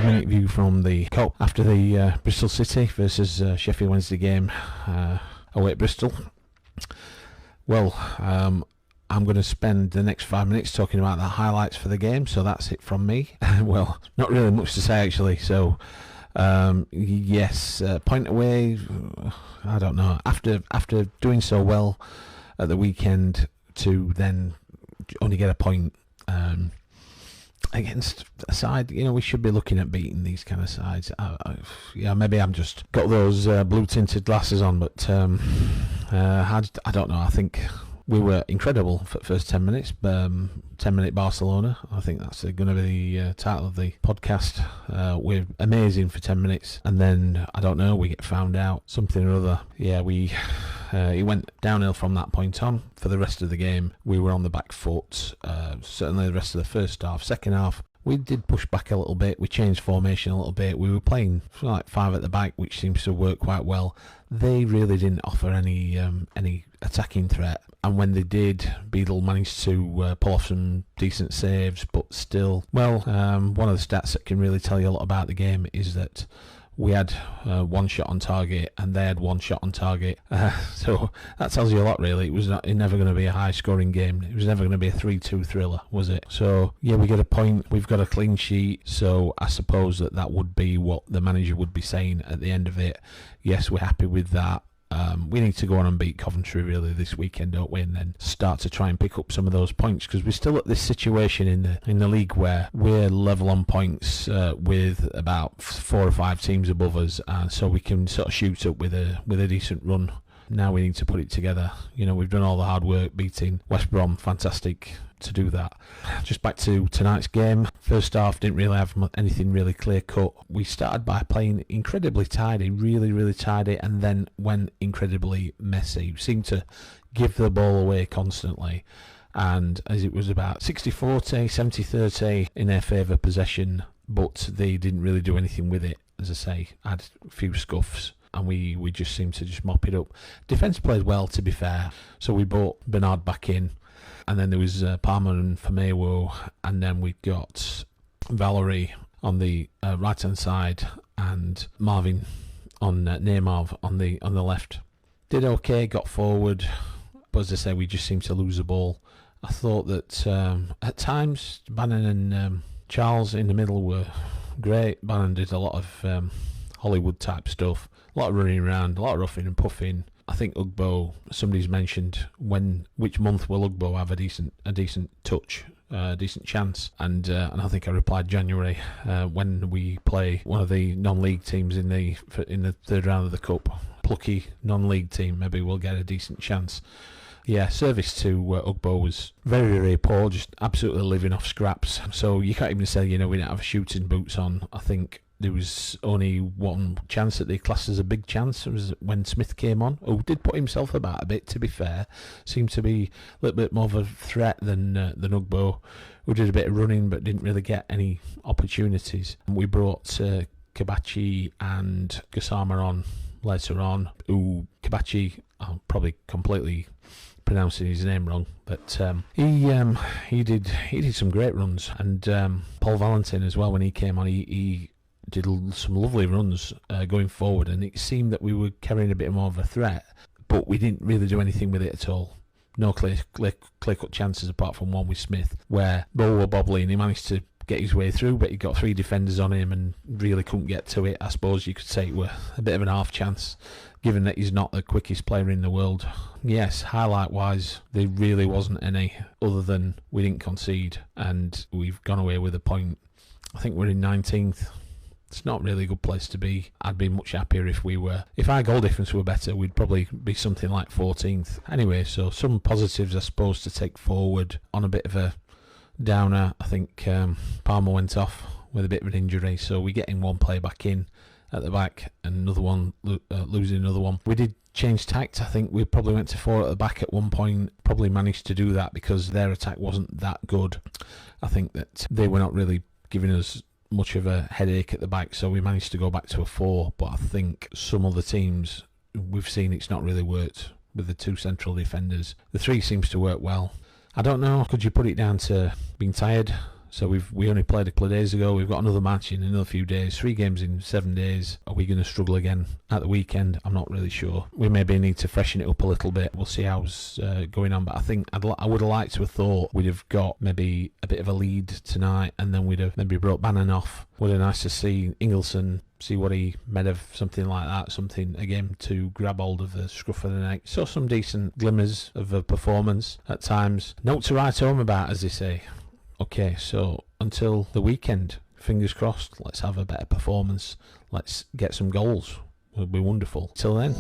5-minute view from the Cup after the Bristol City versus Sheffield Wednesday game away at Bristol. Well, I'm going to spend the next 5 minutes talking about the highlights for the game, so that's it from me. Well, not really much to say actually, so yes, point away, I don't know, after doing so well at the weekend to then only get a point against a side, we should be looking at beating these kind of sides. Yeah, maybe I'm just got those blue tinted glasses on, but I don't know. I think we were incredible for the first 10 minutes. 10-minute Barcelona. I think that's going to be the title of the podcast. We're amazing for 10 minutes, and then I don't know. We get found out something or other. Yeah, it went downhill from that point on. For the rest of the game, we were on the back foot. Certainly the rest of the first half. Second half, we did push back a little bit. We changed formation a little bit. We were playing like 5 at the back, which seems to work quite well. They really didn't offer any attacking threat, and when they did, Beadle managed to pull off some decent saves. But still, well, one of the stats that can really tell you a lot about the game is that we had one shot on target and they had one shot on target. So that tells you a lot, really. It was never going to be a high-scoring game. It was never going to be a 3-2 thriller, was it? So, yeah, we get a point. We've got a clean sheet. So I suppose that would be what the manager would be saying at the end of it. Yes, we're happy with that. We need to go on and beat Coventry really this weekend, don't we? And then start to try and pick up some of those points, because we're still at this situation in the league where we're level on points with about 4 or 5 teams above us, so we can sort of shoot up with a decent run. Now we need to put it together. We've done all the hard work beating West Brom. Fantastic to do that. Just back to tonight's game. First half didn't really have anything really clear cut. We started by playing incredibly tidy, really, really tidy, and then went incredibly messy. We seemed to give the ball away constantly, and as it was about 60-40, 70-30 in their favour possession, but they didn't really do anything with it. As I say, had a few scuffs, and we just seemed to just mop it up. Defence played well, to be fair, so we brought Bernard back in, and then there was Palmer and Famewo, and then we got Valerie on the right hand side and Marvin on Neymar on the left. Did okay, got forward, but as I say, we just seemed to lose the ball. I thought that at times Bannon and Charles in the middle were great. Bannon did a lot of Hollywood type stuff, a lot of running around, a lot of roughing and puffing. I think Ugbo, somebody's mentioned which month will Ugbo have a decent touch, decent chance, and I think I replied January, when we play one of the non-league teams in the third round of the cup, plucky non-league team, maybe we'll get a decent chance. Yeah, service to Ugbo was very, very poor, just absolutely living off scraps. So you can't even say, we didn't have shooting boots on. I think there was only one chance that they classed as a big chance. It was when Smith came on, who did put himself about a bit, to be fair. Seemed to be a little bit more of a threat than Ugbo, who did a bit of running but didn't really get any opportunities. We brought Kabachi and Gassama on later on, who Kabachi, I'm probably completely pronouncing his name wrong, but he did some great runs, and Paul Valentin as well. When he came on, he did some lovely runs going forward, and it seemed that we were carrying a bit more of a threat, but we didn't really do anything with it at all. No clear-cut chances apart from one with Smith, where ball were bobbly and he managed to get his way through, but he got 3 defenders on him and really couldn't get to it. I suppose you could say it were a bit of an half chance, given that he's not the quickest player in the world. Yes, highlight-wise, there really wasn't any, other than we didn't concede, and we've gone away with a point. I think we're in 19th. It's not really a good place to be. I'd be much happier if our goal difference were better, we'd probably be something like 14th. Anyway, so some positives, I suppose, to take forward. On a bit of a downer, I think Palmer went off with a bit of an injury, so we're getting one player back in at the back, and another one, losing another one. We did change tact. I think we probably went to 4 at the back at one point, probably managed to do that because their attack wasn't that good. I think that they were not really giving us much of a headache at the back, so we managed to go back to a 4, but I think some other teams we've seen it's not really worked with the 2 central defenders. The 3 seems to work well. I don't know, could you put it down to being tired? So we only played a couple of days ago. We've got another match in another few days. 3 games in 7 days. Are we going to struggle again at the weekend? I'm not really sure. We maybe need to freshen it up a little bit. We'll see how's going on. But I think I would have liked to have thought we'd have got maybe a bit of a lead tonight, and then we'd have maybe brought Bannon off. Would have nice to see Ingleson, see what he made of something like that, something again to grab hold of the scruff of the neck. Saw some decent glimmers of a performance at times. Note to write home about, as they say. Okay, so until the weekend, fingers crossed, let's have a better performance. Let's get some goals. It would be wonderful. Till then.